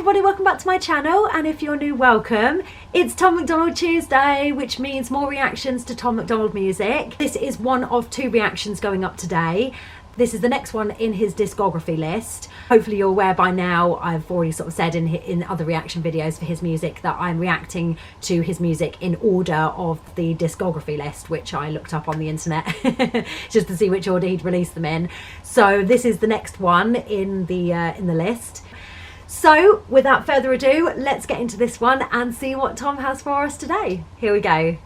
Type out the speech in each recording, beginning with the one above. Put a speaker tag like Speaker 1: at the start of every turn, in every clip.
Speaker 1: everybody, welcome back to my channel, and if you're new, welcome. It's Tom MacDonald Tuesday, which means more reactions to Tom MacDonald music. This is one of two reactions going up today. This is the next one in his discography list. Hopefully you're aware by now, I've already sort of said in other reaction videos for his music that I'm reacting to his music in order of the discography list, which I looked up on the internet just to see which order he'd released them in. So this is the next one in the list. So without further ado, let's get into this one and see what Tom has for us today. Here we go.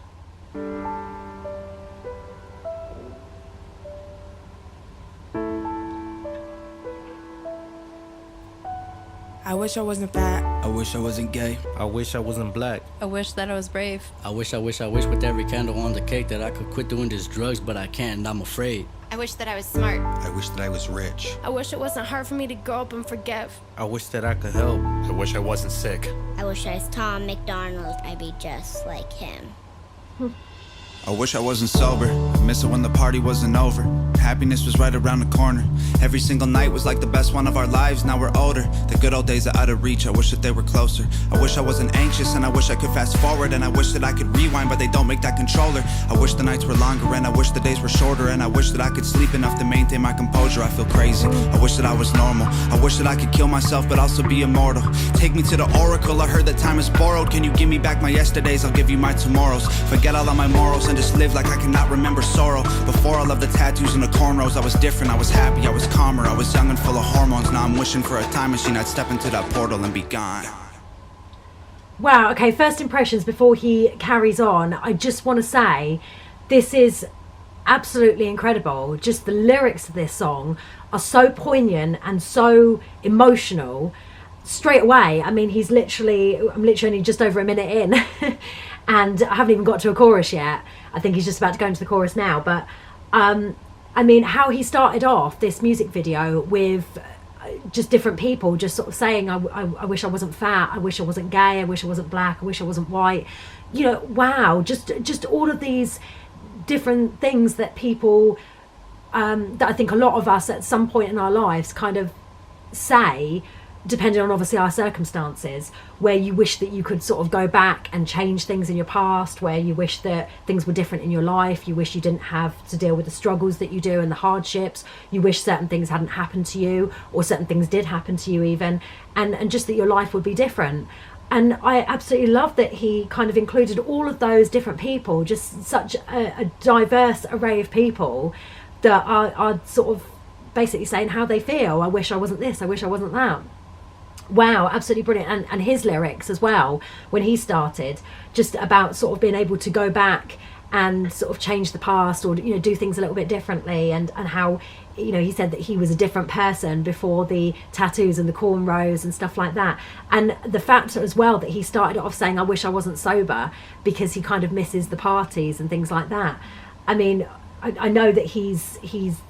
Speaker 2: I wish I wasn't fat.
Speaker 3: I wish I wasn't gay.
Speaker 4: I wish I wasn't black.
Speaker 5: I wish that I was brave.
Speaker 3: I wish with every candle on the cake that I could quit doing these drugs, but I can't and I'm afraid.
Speaker 6: I wish that I was smart.
Speaker 7: I wish that I was rich.
Speaker 2: I wish it wasn't hard for me to grow up and forgive.
Speaker 4: I wish that I could help.
Speaker 8: I wish I wasn't sick.
Speaker 9: I wish I was Tom MacDonald. I'd be just like him.
Speaker 7: I wish I wasn't sober. I miss it when the party wasn't over. Happiness was right around the corner. Every single night was like the best one of our lives. Now we're older. The good old days are out of reach. I wish that they were closer. I wish I wasn't anxious and I wish I could fast forward. And I wish that I could rewind, but they don't make that controller. I wish the nights were longer and I wish the days were shorter. And I wish that I could sleep enough to maintain my composure. I feel crazy. I wish that I was normal. I wish that I could kill myself but also be immortal. Take me to the oracle. I heard that time is borrowed. Can you give me back my yesterdays? I'll give you my tomorrows. Forget all of my morals and just live like I cannot remember sorrow. Before all of the tattoos and the cornrows, I was different, I was happy, I was calmer, I was young and full of hormones. Now I'm wishing for a time machine, I'd step into that portal and be gone.
Speaker 1: Wow, okay, first impressions before he carries on. I just want to say this is absolutely incredible. Just the lyrics of this song are so poignant and so emotional straight away. I mean, I'm literally only just over a minute in and I haven't even got to a chorus yet. I think he's just about to go into the chorus now, but I mean, how he started off this music video with just different people just sort of saying, I wish I wasn't fat, I wish I wasn't gay, I wish I wasn't black, I wish I wasn't white. You know, wow, just all of these different things that people, that I think a lot of us at some point in our lives kind of say, depending on obviously our circumstances, where you wish that you could sort of go back and change things in your past, where you wish that things were different in your life, you wish you didn't have to deal with the struggles that you do and the hardships, you wish certain things hadn't happened to you, or certain things did happen to you even, and just that your life would be different. And I absolutely love that he kind of included all of those different people, just such a diverse array of people that are sort of basically saying how they feel. I wish I wasn't this, I wish I wasn't that. Wow, absolutely brilliant. And his lyrics as well, when he started, just about sort of being able to go back and sort of change the past, or, you know, do things a little bit differently, and how, you know, he said that he was a different person before the tattoos and the cornrows and stuff like that. And the fact as well that he started off saying, I wish I wasn't sober, because he kind of misses the parties and things like that. I mean, I know that he's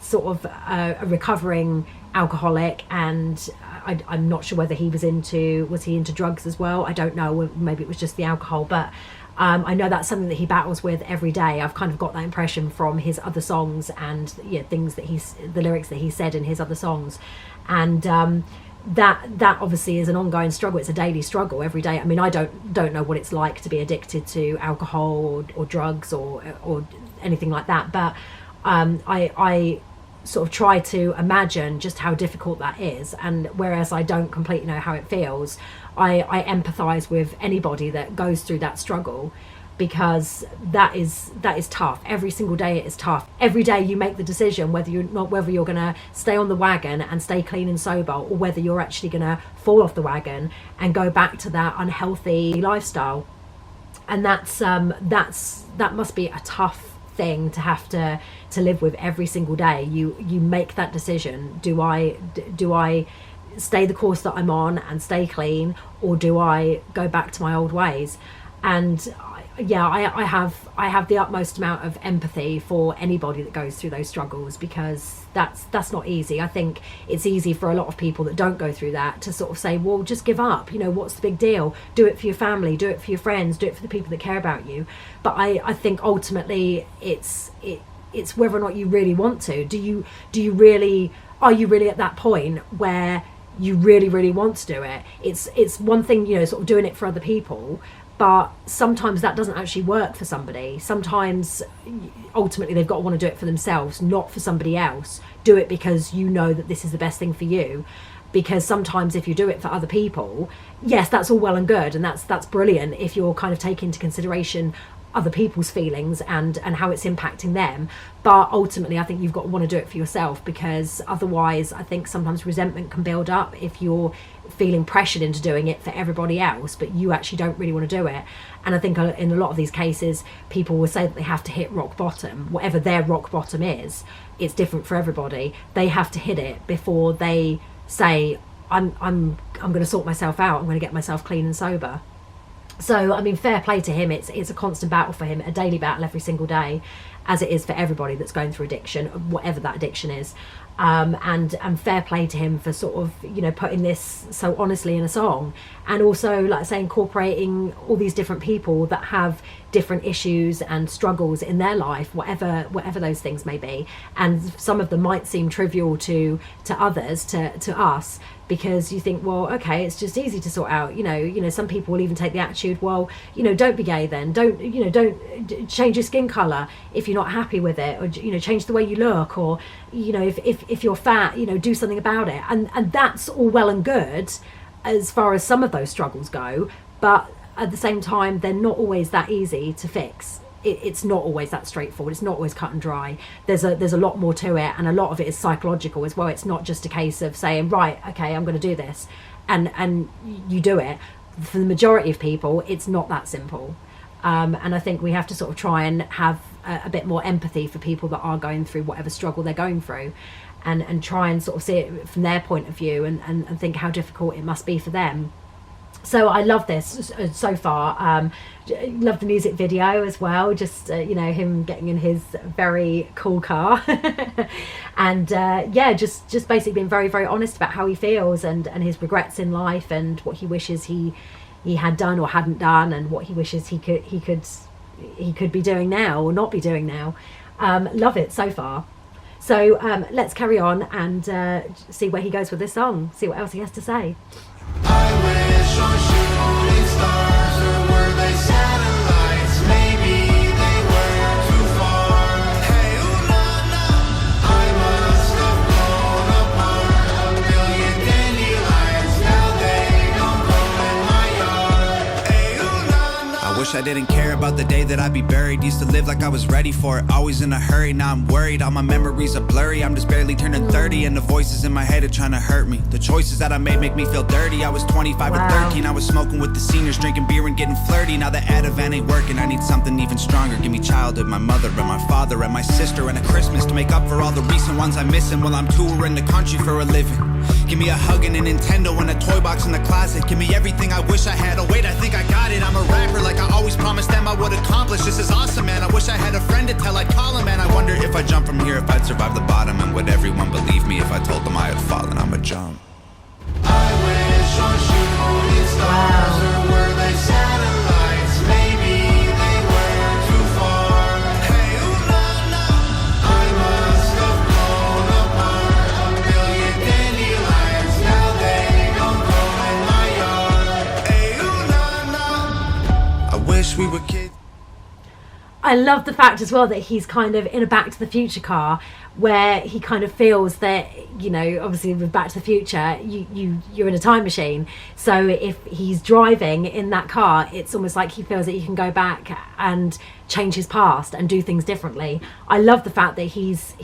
Speaker 1: sort of a recovering alcoholic, and I'm not sure whether was he into drugs as well. I don't know, maybe it was just the alcohol, but I know that's something that he battles with every day. I've kind of got that impression from his other songs and, yeah, things that the lyrics that he said in his other songs, and that obviously is an ongoing struggle. It's a daily struggle every day. I mean, I don't know what it's like to be addicted to alcohol or drugs or anything like that, but I sort of try to imagine just how difficult that is, and whereas I don't completely know how it feels, I empathize with anybody that goes through that struggle, because that is tough. Every single day it is tough. Every day you make the decision whether you're going to stay on the wagon and stay clean and sober, or whether you're actually going to fall off the wagon and go back to that unhealthy lifestyle. And that must be a tough thing to have to live with every single day. You make that decision. Do I stay the course that I'm on and stay clean, or do I go back to my old ways? And yeah, I have the utmost amount of empathy for anybody that goes through those struggles, because that's not easy. I think it's easy for a lot of people that don't go through that to sort of say, well, just give up, you know, what's the big deal? Do it for your family, do it for your friends, do it for the people that care about you. But I think ultimately it's whether or not you really want to. Are you really at that point where you really want to do it. It's one thing, you know, sort of doing it for other people, but sometimes that doesn't actually work for somebody. Sometimes ultimately they've got to want to do it for themselves, not for somebody else. Do it because you know that this is the best thing for you. Because sometimes if you do it for other people, yes, that's all well and good, and that's brilliant if you're kind of taking into consideration other people's feelings and how it's impacting them. But ultimately I think you've got to want to do it for yourself, because otherwise I think sometimes resentment can build up if you're feeling pressured into doing it for everybody else, but you actually don't really want to do it. And I think in a lot of these cases people will say that they have to hit rock bottom, whatever their rock bottom is. It's different for everybody. They have to hit it before they say, I'm going to sort myself out, I'm going to get myself clean and sober. So I mean, fair play to him. It's a constant battle for him, a daily battle every single day, as it is for everybody that's going through addiction, whatever that addiction is. And fair play to him for sort of, you know, putting this so honestly in a song, and also, like I say, incorporating all these different people that have different issues and struggles in their life, whatever those things may be. And some of them might seem trivial to others, to us, because you think, well, okay, it's just easy to sort out. You know, some people will even take the attitude, well, you know, don't be gay then, don't change your skin color if you're not happy with it, or, you know, change the way you look, or, you know, if you're fat, you know, do something about it. And that's all well and good as far as some of those struggles go, but at the same time they're not always that easy to fix. It's not always that straightforward. It's not always cut and dry. There's a lot more to it, and a lot of it is psychological as well. It's not just a case of saying, right, okay, I'm going to do this, and you do it. For the majority of people, it's not that simple. And I think we have to sort of try and have a bit more empathy for people that are going through whatever struggle they're going through, and try and sort of see it from their point of view, and think how difficult it must be for them. So I love this so far. Love the music video as well, just you know, him getting in his very cool car and yeah, just basically being very honest about how he feels, and his regrets in life, and what he wishes he had done or hadn't done, and what he wishes he could be doing now or not be doing now. Love it so far. So let's carry on and see where he goes with this song, see what else he has to say.
Speaker 5: I wish on shooting stars, or were they satellites? Maybe they were too far. Hey, ooh la la, I must have blown apart a million dandelions. Now they don't grow in my yard. Hey, ooh la la.
Speaker 7: I wish I didn't care about the day that I'd be buried. Used to live like I was ready for it, always in a hurry. Now I'm worried, all my memories are blurry. I'm just barely turning 30, and the voices in my head are trying to hurt me. The choices that I made make me feel dirty. I was 25 or 13, I was smoking with the seniors, drinking beer and getting flirty. Now the Ativan ain't working, I need something even stronger. Give me childhood, my mother and my father and my sister, and a Christmas to make up for all the recent ones I'm missing while I'm touring the country for a living. Give me a hug and a Nintendo and a toy box in the closet. Give me everything I wish I had. Oh wait, I think I got it. I'm a rapper like I always promised them I would accomplish. This is awesome, man. I wish I had a friend to tell. I'd call him, man. I wonder if I jump from here, if I'd survive the bottom, and would everyone believe me if I told them I had fallen? I'ma jump.
Speaker 5: I wish on shooting stars, or were they satellites? Maybe they were too far. Hey, ooh la la, I must have blown apart a million dandelions. Now they don't grow in my yard. Hey, ooh la la, I wish we were kids.
Speaker 1: I love the fact as well that he's kind of in a Back to the Future car, where he kind of feels that, you know, obviously with Back to the Future, you're in a time machine. So if he's driving in that car, it's almost like he feels that he can go back and change his past and do things differently. I love the fact that he's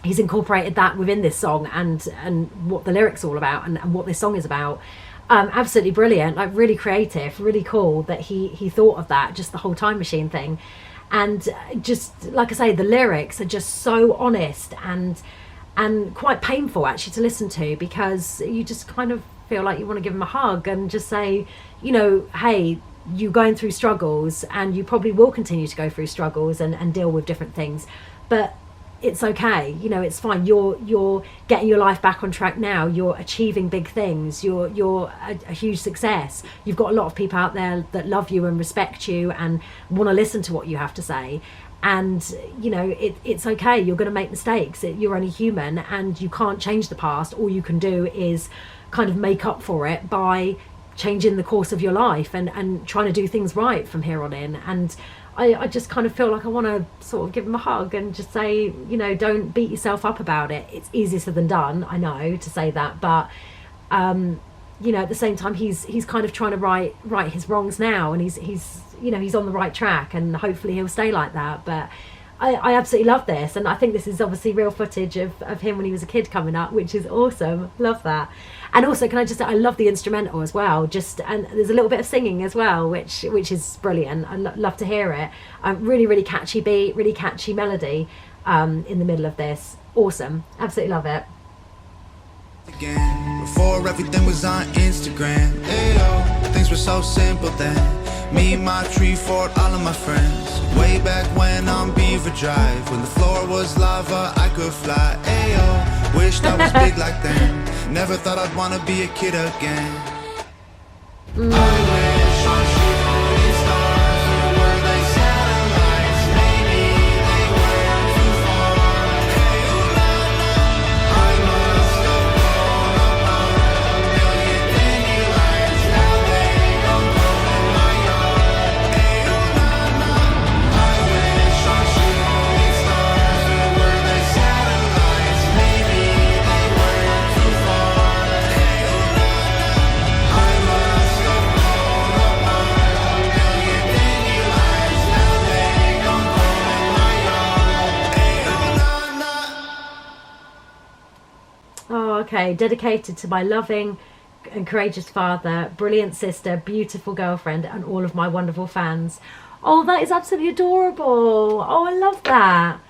Speaker 1: incorporated that within this song, and what the lyrics are all about, and what this song is about. Absolutely brilliant, like really creative, really cool that he thought of that, just the whole time machine thing. And just like I say, the lyrics are just so honest and quite painful actually to listen to, because you just kind of feel like you want to give him a hug and just say, you know, hey, you're going through struggles, and you probably will continue to go through struggles and deal with different things, but it's okay, you know, it's fine. You're getting your life back on track now. You're achieving big things. You're a huge success. You've got a lot of people out there that love you and respect you and want to listen to what you have to say. and you know, it's okay, you're going to make mistakes, you're only human, and you can't change the past. All you can do is kind of make up for it by changing the course of your life and trying to do things right from here on in. And I just kind of feel like I want to sort of give him a hug and just say, you know, don't beat yourself up about it. It's easier said than done, I know, to say that, but you know, at the same time, he's kind of trying to right his wrongs now, and he's you know, he's on the right track, and hopefully he'll stay like that. But I absolutely love this, and I think this is obviously real footage of him when he was a kid coming up, which is awesome. Love that. And also, can I just say, I love the instrumental as well, and there's a little bit of singing as well, which is brilliant. I love to hear it. Really catchy beat, really catchy melody in the middle of this. Awesome, absolutely love it.
Speaker 7: Again, before everything was on Instagram, ayo, things were so simple then. Me, my tree fort, all of my friends. Way back when on Beaver Drive, when the floor was lava, I could fly. Ayo, wished I was big like them. Never thought I'd wanna be a kid again. I wish on shooting stars, or were they satellites? Maybe they were too far. Hey, ooh la la, I must have blown apart a million dandelions. Now they don't grow in my yard. Hey, ooh la la, I wish on shooting stars, or were they satellites? Maybe they were too far. Hey, ooh la la, I must have blown apart a million dandelions. Now they don't grow in my yard. Hey, ooh la la.
Speaker 1: Oh, okay. Dedicated to my loving and courageous father, brilliant sister, beautiful girlfriend, and all of my wonderful fans. Oh, that is absolutely adorable. Oh, I love that.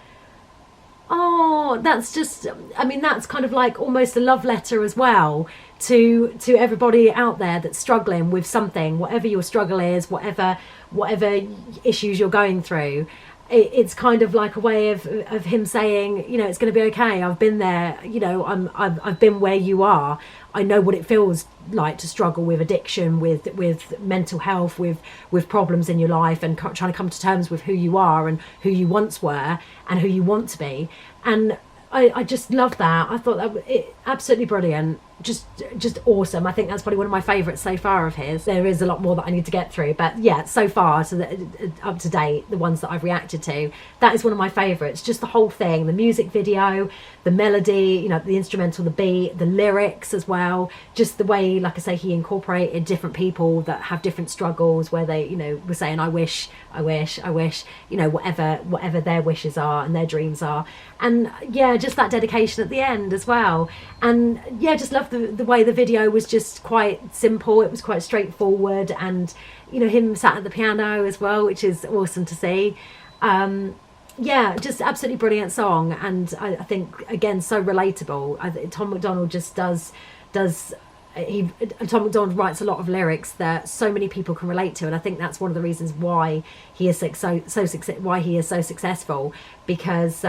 Speaker 1: Oh, that's just, I mean, that's kind of like almost a love letter as well to everybody out there that's struggling with something, whatever your struggle is, whatever issues you're going through. It's kind of like a way of him saying, you know, it's going to be okay. I've been there, you know, I've been where you are. I know what it feels like to struggle with addiction, with mental health, with problems in your life, and trying to come to terms with who you are and who you once were and who you want to be. And I just love that. I thought that absolutely brilliant. Just awesome. I think that's probably one of my favourites so far of his. There is a lot more that I need to get through, but yeah, so far, so that up to date, the ones that I've reacted to, that is one of my favourites. Just the whole thing, the music video, the melody, you know, the instrumental, the beat, the lyrics as well. Just the way, like I say, he incorporated different people that have different struggles, where they, you know, were saying, I wish, you know, whatever their wishes are and their dreams are. And yeah, just that dedication at the end as well. And yeah, just love the way the video was just quite simple. It was quite straightforward, and you know, him sat at the piano as well, which is awesome to see. Yeah, just absolutely brilliant song, and I think again so relatable. Tom MacDonald just does Tom MacDonald writes a lot of lyrics that so many people can relate to, and I think that's one of the reasons why he is so successful, because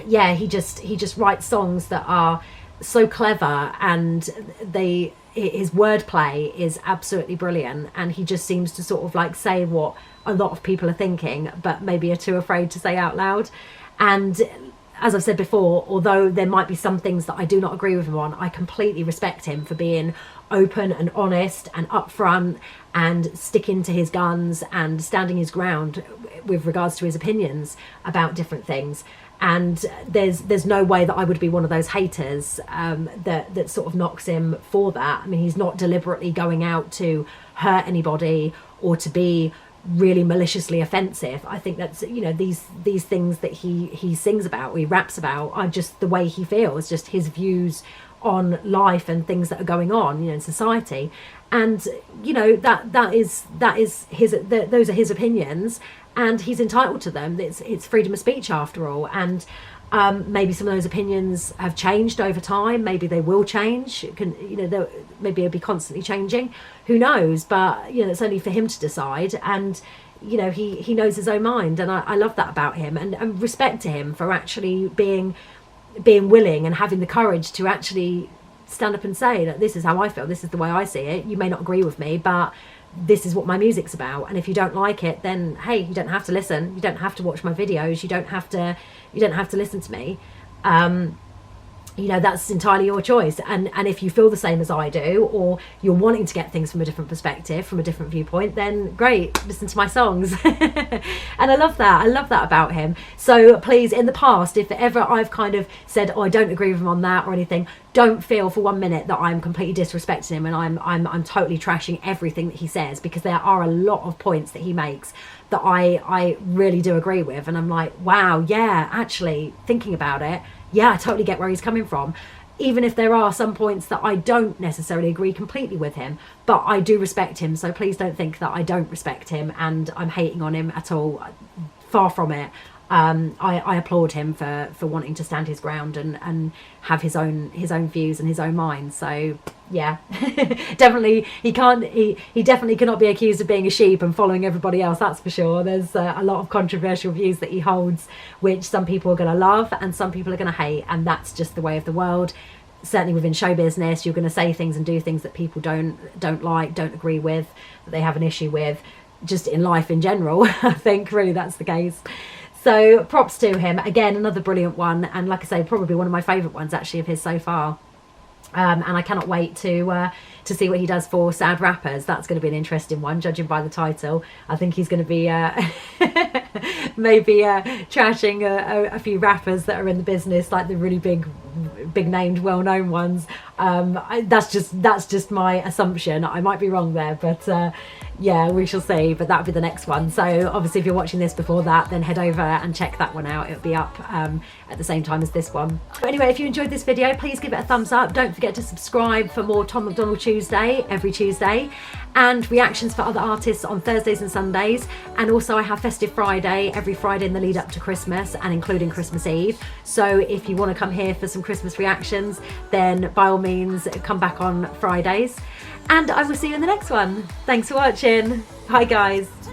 Speaker 1: yeah, he just writes songs that are so clever, and his wordplay is absolutely brilliant, and he just seems to sort of like say what a lot of people are thinking but maybe are too afraid to say out loud. And as I've said before, although there might be some things that I do not agree with him on, I completely respect him for being open and honest and upfront and sticking to his guns and standing his ground with regards to his opinions about different things. And there's no way that I would be one of those haters that sort of knocks him for that. I mean, he's not deliberately going out to hurt anybody or to be really maliciously offensive. I think that's, you know, these things that he sings about, or he raps about, are just the way he feels, just his views on life and things that are going on, you know, in society. And you know, that is those are his opinions, and he's entitled to them. It's freedom of speech after all. And maybe some of those opinions have changed over time. Maybe they will change. Maybe it'll be constantly changing. Who knows? But you know, it's only for him to decide. And you know, he knows his own mind, and I love that about him, and respect to him for actually being willing and having the courage to actually stand up and say that this is how I feel, this is the way I see it. You may not agree with me, but this is what my music's about, and if you don't like it, then hey, you don't have to listen, you don't have to watch my videos, you don't have to listen to me. You know, that's entirely your choice. And if you feel the same as I do, or you're wanting to get things from a different perspective, from a different viewpoint, then great, listen to my songs. And I love that about him. So please, in the past, if ever I've kind of said, oh, I don't agree with him on that or anything, don't feel for 1 minute that I'm completely disrespecting him and I'm totally trashing everything that he says, because there are a lot of points that he makes that I really do agree with, and I'm like, wow, yeah, actually, thinking about it, yeah, I totally get where he's coming from, even if there are some points that I don't necessarily agree completely with him, but I do respect him. So please don't think that I don't respect him and I'm hating on him at all. Far from it. I applaud him for wanting to stand his ground and have his own views and his own mind. So yeah, definitely he definitely cannot be accused of being a sheep and following everybody else, that's for sure. There's a lot of controversial views that he holds, which some people are going to love and some people are going to hate, and that's just the way of the world. Certainly within show business, you're going to say things and do things that people don't like, don't agree with, that they have an issue with. Just in life in general, I think really that's the case. So props to him. Again, another brilliant one, and like I say, probably one of my favourite ones actually of his so far. And I cannot wait to see what he does for Sad Rappers. That's going to be an interesting one, judging by the title. I think he's going to be maybe trashing a few rappers that are in the business, like the really big named, well-known ones. That's just my assumption. I might be wrong there, but yeah, we shall see. But that'll be the next one. So obviously, if you're watching this before that, then head over and check that one out. It'll be up at the same time as this one. But anyway, if you enjoyed this video, please give it a thumbs up. Don't forget to subscribe for more Tom MacDonald Tuesday every Tuesday, and reactions for other artists on Thursdays and Sundays. And also I have Festive Friday every Friday in the lead up to Christmas, and including Christmas Eve. So if you want to come here for some Christmas reactions, then by all means come back on Fridays, and I will see you in the next one. Thanks for watching. Bye guys.